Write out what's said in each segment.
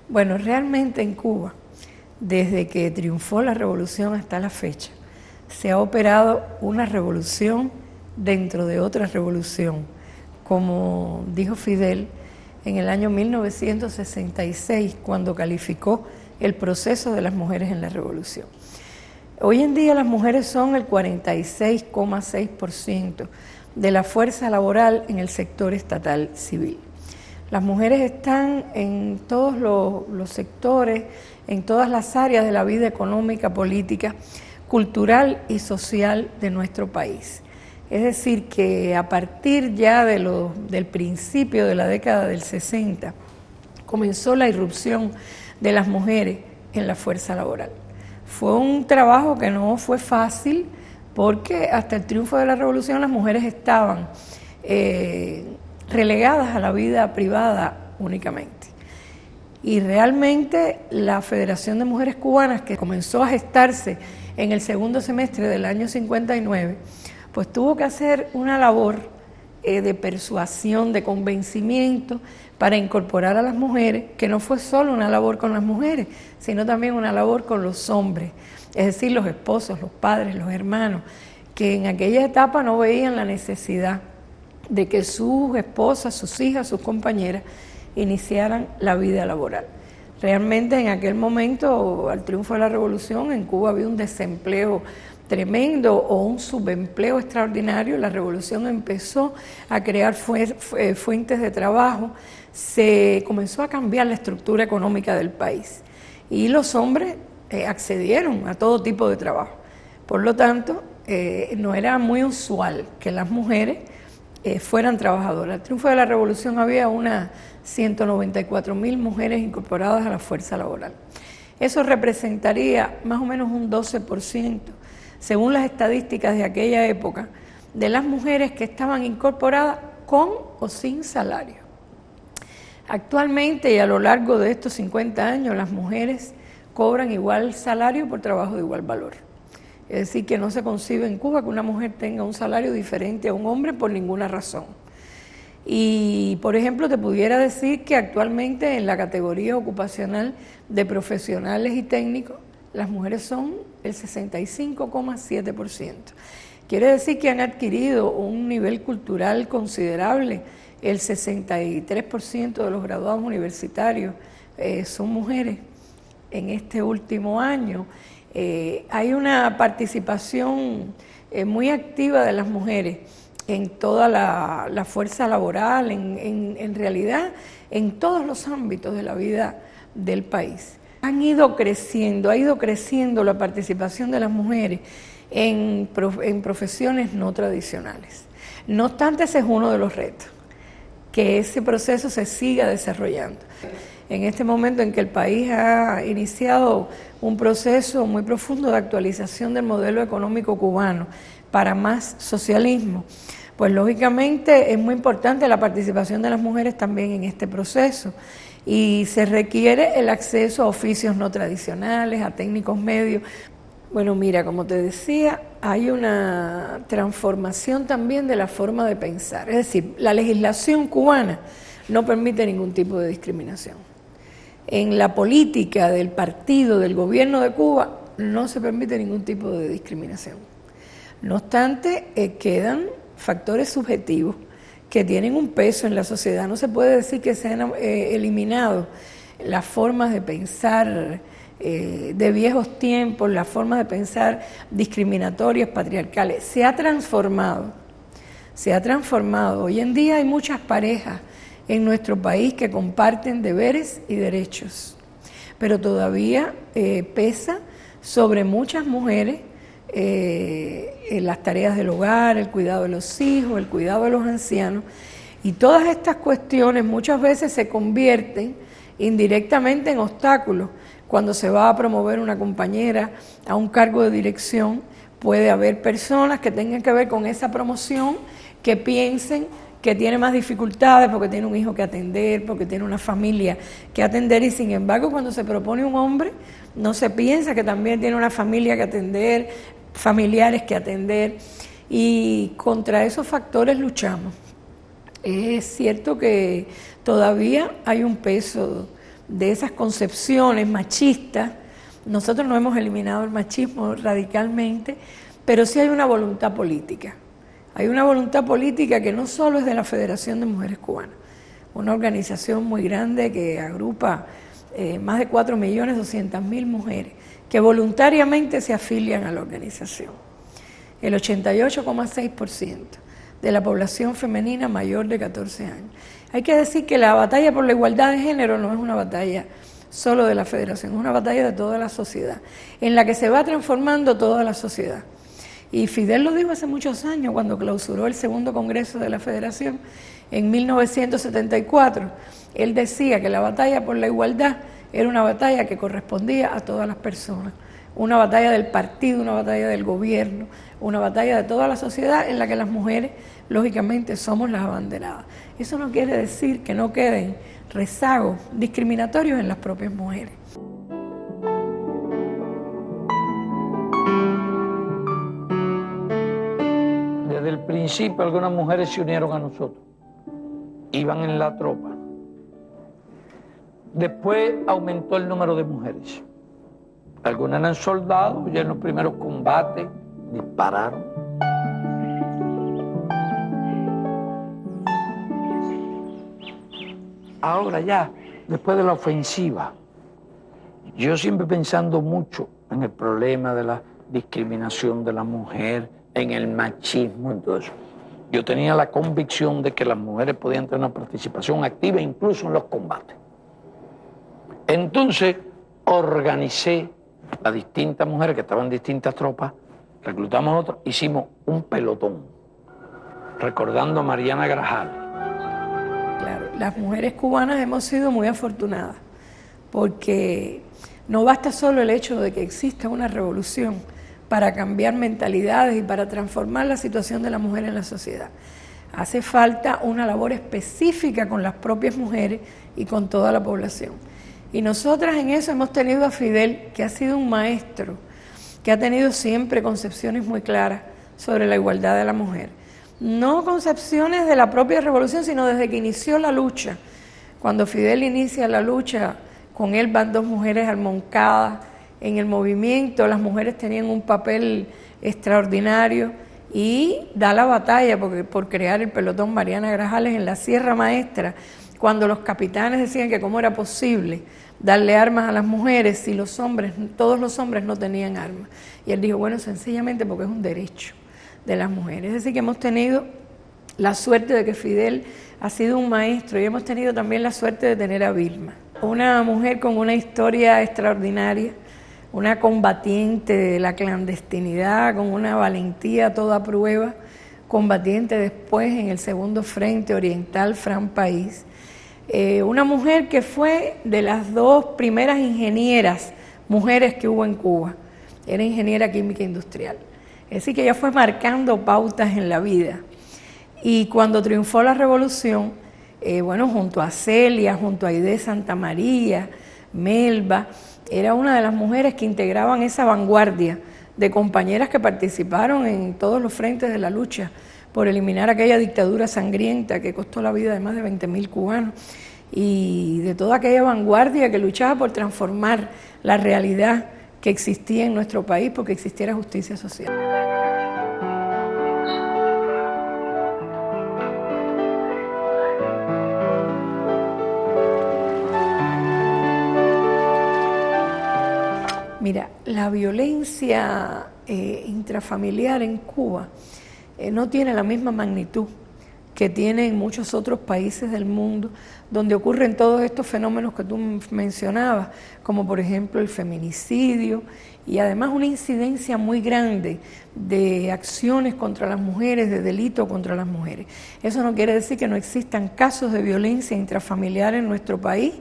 Bueno, realmente en Cuba, desde que triunfó la revolución hasta la fecha, se ha operado una revolución dentro de otra revolución. Como dijo Fidel en el año 1966, cuando calificó el proceso de las mujeres en la revolución. Hoy en día las mujeres son el 46,6% de la fuerza laboral en el sector estatal civil. Las mujeres están en todos los sectores, en todas las áreas de la vida económica, política, cultural y social de nuestro país. Es decir, que a partir ya del principio de la década del 60, comenzó la irrupción de las mujeres en la fuerza laboral. Fue un trabajo que no fue fácil, porque hasta el triunfo de la revolución las mujeres estaban relegadas a la vida privada únicamente. Y realmente la Federación de Mujeres Cubanas, que comenzó a gestarse en el segundo semestre del año 59, pues tuvo que hacer una labor de persuasión, de convencimiento para incorporar a las mujeres, que no fue solo una labor con las mujeres, sino también una labor con los hombres, es decir, los esposos, los padres, los hermanos, que en aquella etapa no veían la necesidad de que sus esposas, sus hijas, sus compañeras iniciaran la vida laboral. Realmente en aquel momento, al triunfo de la revolución, en Cuba había un desempleo tremendo o un subempleo extraordinario. La revolución empezó a crear fuentes de trabajo, se comenzó a cambiar la estructura económica del país y los hombres accedieron a todo tipo de trabajo. Por lo tanto, no era muy usual que las mujeres fueran trabajadoras. Al triunfo de la revolución había unas 194.000 mujeres incorporadas a la fuerza laboral. Eso representaría más o menos un 12%, según las estadísticas de aquella época, de las mujeres que estaban incorporadas con o sin salario. Actualmente y a lo largo de estos 50 años, las mujeres cobran igual salario por trabajo de igual valor. Es decir, que no se concibe en Cuba que una mujer tenga un salario diferente a un hombre por ninguna razón. Y, por ejemplo, te pudiera decir que actualmente en la categoría ocupacional de profesionales y técnicos, las mujeres son el 65,7%. Quiere decir que han adquirido un nivel cultural considerable. El 63% de los graduados universitarios son mujeres en este último año. Hay una participación muy activa de las mujeres en toda la fuerza laboral, en realidad en todos los ámbitos de la vida del país. Ha ido creciendo la participación de las mujeres en profesiones no tradicionales. No obstante, ese es uno de los retos, que ese proceso se siga desarrollando. En este momento en que el país ha iniciado un proceso muy profundo de actualización del modelo económico cubano para más socialismo, pues lógicamente es muy importante la participación de las mujeres también en este proceso y se requiere el acceso a oficios no tradicionales, a técnicos medios. Bueno, mira, como te decía, hay una transformación también de la forma de pensar, es decir, la legislación cubana no permite ningún tipo de discriminación. En la política del partido, del gobierno de Cuba, no se permite ningún tipo de discriminación. No obstante, quedan factores subjetivos que tienen un peso en la sociedad. No se puede decir que se han eliminado las formas de pensar de viejos tiempos, las formas de pensar discriminatorias, patriarcales. Se ha transformado. Hoy en día hay muchas parejas en nuestro país que comparten deberes y derechos, pero todavía pesa sobre muchas mujeres las tareas del hogar, el cuidado de los hijos, el cuidado de los ancianos, y todas estas cuestiones muchas veces se convierten indirectamente en obstáculos. Cuando se va a promover una compañera a un cargo de dirección, puede haber personas que tengan que ver con esa promoción que piensen que tiene más dificultades porque tiene un hijo que atender, porque tiene una familia que atender, y sin embargo cuando se propone un hombre no se piensa que también tiene una familia que atender, familiares que atender, y contra esos factores luchamos. Es cierto que todavía hay un peso de esas concepciones machistas. Nosotros no hemos eliminado el machismo radicalmente, pero sí hay una voluntad política. Hay una voluntad política que no solo es de la Federación de Mujeres Cubanas, una organización muy grande que agrupa más de 4.200.000 mujeres que voluntariamente se afilian a la organización. El 88,6% de la población femenina mayor de 14 años. Hay que decir que la batalla por la igualdad de género no es una batalla solo de la Federación, es una batalla de toda la sociedad, en la que se va transformando toda la sociedad. Y Fidel lo dijo hace muchos años, cuando clausuró el segundo Congreso de la Federación, en 1974. Él decía que la batalla por la igualdad era una batalla que correspondía a todas las personas, una batalla del partido, una batalla del gobierno, una batalla de toda la sociedad en la que las mujeres, lógicamente, somos las abanderadas. Eso no quiere decir que no queden rezagos discriminatorios en las propias mujeres. Desde el principio algunas mujeres se unieron a nosotros, iban en la tropa. Después aumentó el número de mujeres. Algunas eran soldados, ya en los primeros combates dispararon. Ahora ya, después de la ofensiva, yo siempre pensando mucho en el problema de la discriminación de la mujer, en el machismo, en todo eso. Yo tenía la convicción de que las mujeres podían tener una participación activa incluso en los combates. Entonces organicé a distintas mujeres que estaban en distintas tropas, reclutamos otras, hicimos un pelotón, recordando a Mariana Grajales. Claro, las mujeres cubanas hemos sido muy afortunadas, porque no basta solo el hecho de que exista una revolución para cambiar mentalidades y para transformar la situación de la mujer en la sociedad. Hace falta una labor específica con las propias mujeres y con toda la población. Y nosotras en eso hemos tenido a Fidel, que ha sido un maestro, que ha tenido siempre concepciones muy claras sobre la igualdad de la mujer. No concepciones de la propia revolución, sino desde que inició la lucha. Cuando Fidel inicia la lucha, con él van 2 mujeres al Moncada. En el movimiento las mujeres tenían un papel extraordinario y da la batalla por crear el pelotón Mariana Grajales en la Sierra Maestra, cuando los capitanes decían que cómo era posible darle armas a las mujeres si los hombres, todos los hombres no tenían armas. Y él dijo, bueno, sencillamente porque es un derecho de las mujeres. Es decir, que hemos tenido la suerte de que Fidel ha sido un maestro y hemos tenido también la suerte de tener a Vilma, una mujer con una historia extraordinaria, una combatiente de la clandestinidad, con una valentía a toda prueba, combatiente después en el segundo Frente Oriental Fran País. Una mujer que fue de las 2 primeras ingenieras mujeres que hubo en Cuba, era ingeniera química industrial. Es decir, que ella fue marcando pautas en la vida. Y cuando triunfó la revolución, bueno, junto a Celia, junto a Aide Santamaría, Melba, era una de las mujeres que integraban esa vanguardia de compañeras que participaron en todos los frentes de la lucha por eliminar aquella dictadura sangrienta que costó la vida de más de 20.000 cubanos y de toda aquella vanguardia que luchaba por transformar la realidad que existía en nuestro país porque existiera justicia social. Mira, la violencia intrafamiliar en Cuba no tiene la misma magnitud que tiene en muchos otros países del mundo, donde ocurren todos estos fenómenos que tú mencionabas, como por ejemplo el feminicidio, y además una incidencia muy grande de acciones contra las mujeres, de delito contra las mujeres. Eso no quiere decir que no existan casos de violencia intrafamiliar en nuestro país,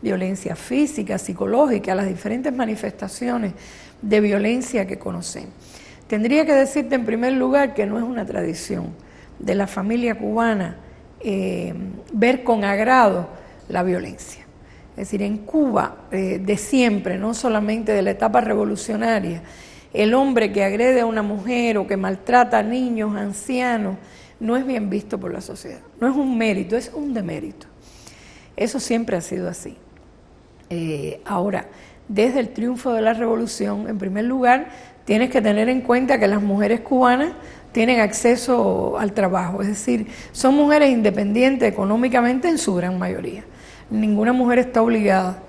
violencia física, psicológica, las diferentes manifestaciones de violencia que conocemos. Tendría que decirte en primer lugar que no es una tradición de la familia cubana ver con agrado la violencia. Es decir, en Cuba de siempre, no solamente de la etapa revolucionaria, el hombre que agrede a una mujer o que maltrata a niños, ancianos, no es bien visto por la sociedad. No es un mérito, es un demérito. Eso siempre ha sido así. Ahora, desde el triunfo de la revolución, en primer lugar, tienes que tener en cuenta que las mujeres cubanas tienen acceso al trabajo, es decir, son mujeres independientes económicamente en su gran mayoría. Ninguna mujer está obligada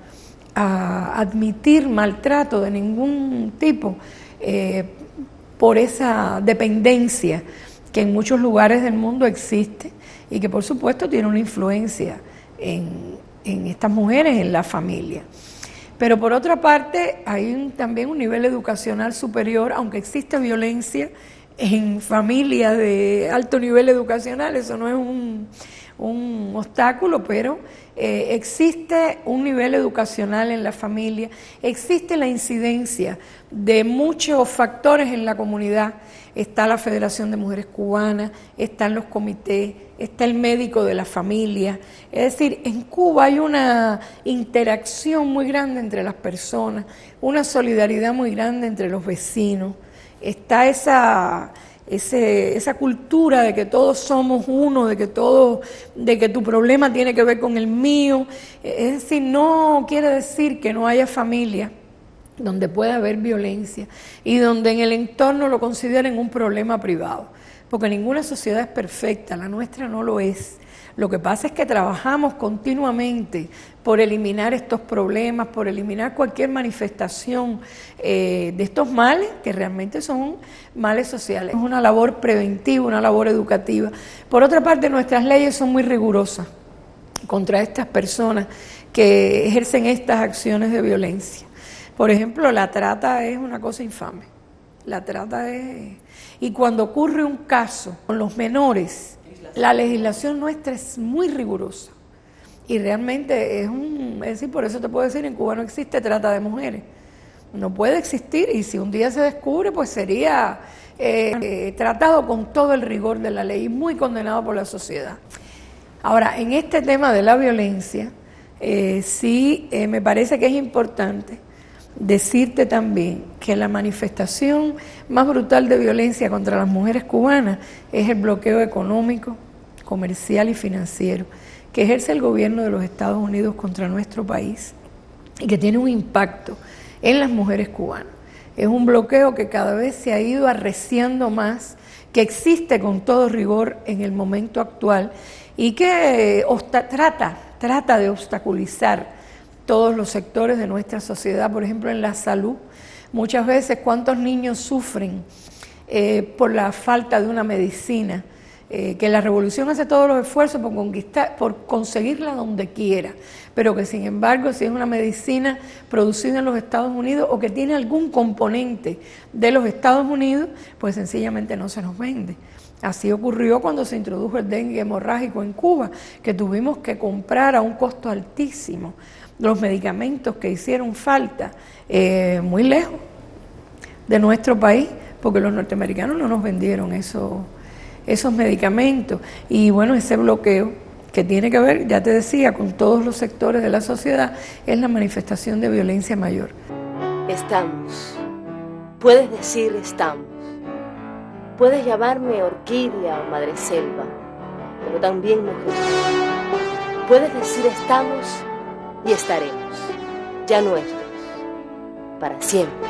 a admitir maltrato de ningún tipo por esa dependencia que en muchos lugares del mundo existe y que por supuesto tiene una influencia en estas mujeres, en la familia. Pero por otra parte hay también un nivel educacional superior, aunque existe violencia en familias de alto nivel educacional, eso no es un obstáculo, pero existe un nivel educacional en la familia, existe la incidencia de muchos factores en la comunidad. Está la Federación de Mujeres Cubanas, están los comités, está el médico de la familia. Es decir, en Cuba hay una interacción muy grande entre las personas, una solidaridad muy grande entre los vecinos. Está esa cultura de que todos somos uno, de que tu problema tiene que ver con el mío. Es decir, no quiere decir que no haya familia donde pueda haber violencia y donde en el entorno lo consideren un problema privado, porque ninguna sociedad es perfecta, la nuestra no lo es. Lo que pasa es que trabajamos continuamente por eliminar estos problemas, por eliminar cualquier manifestación de estos males, que realmente son males sociales. Es una labor preventiva, una labor educativa. Por otra parte, nuestras leyes son muy rigurosas contra estas personas que ejercen estas acciones de violencia. Por ejemplo, la trata es una cosa infame. La trata es... Y cuando ocurre un caso con los menores, la legislación nuestra es muy rigurosa. Y realmente es decir, por eso te puedo decir, en Cuba no existe trata de mujeres. No puede existir, y si un día se descubre, pues sería tratado con todo el rigor de la ley y muy condenado por la sociedad. Ahora, en este tema de la violencia, sí me parece que es importante decirte también que la manifestación más brutal de violencia contra las mujeres cubanas es el bloqueo económico, comercial y financiero que ejerce el gobierno de los Estados Unidos contra nuestro país y que tiene un impacto en las mujeres cubanas. Es un bloqueo que cada vez se ha ido arreciando más, que existe con todo rigor en el momento actual y que trata de obstaculizar todos los sectores de nuestra sociedad, por ejemplo en la salud. Muchas veces cuántos niños sufren por la falta de una medicina, que la revolución hace todos los esfuerzos por conseguirla donde quiera, pero que sin embargo si es una medicina producida en los Estados Unidos o que tiene algún componente de los Estados Unidos, pues sencillamente no se nos vende. Así ocurrió cuando se introdujo el dengue hemorrágico en Cuba, que tuvimos que comprar a un costo altísimo los medicamentos que hicieron falta muy lejos de nuestro país, porque los norteamericanos no nos vendieron esos medicamentos. Y bueno, ese bloqueo que tiene que ver, ya te decía, con todos los sectores de la sociedad, es la manifestación de violencia mayor. Estamos. Puedes decir estamos. Puedes llamarme orquídea o madreselva, pero también mujer. Puedes decir estamos y estaremos, ya nuestros, para siempre.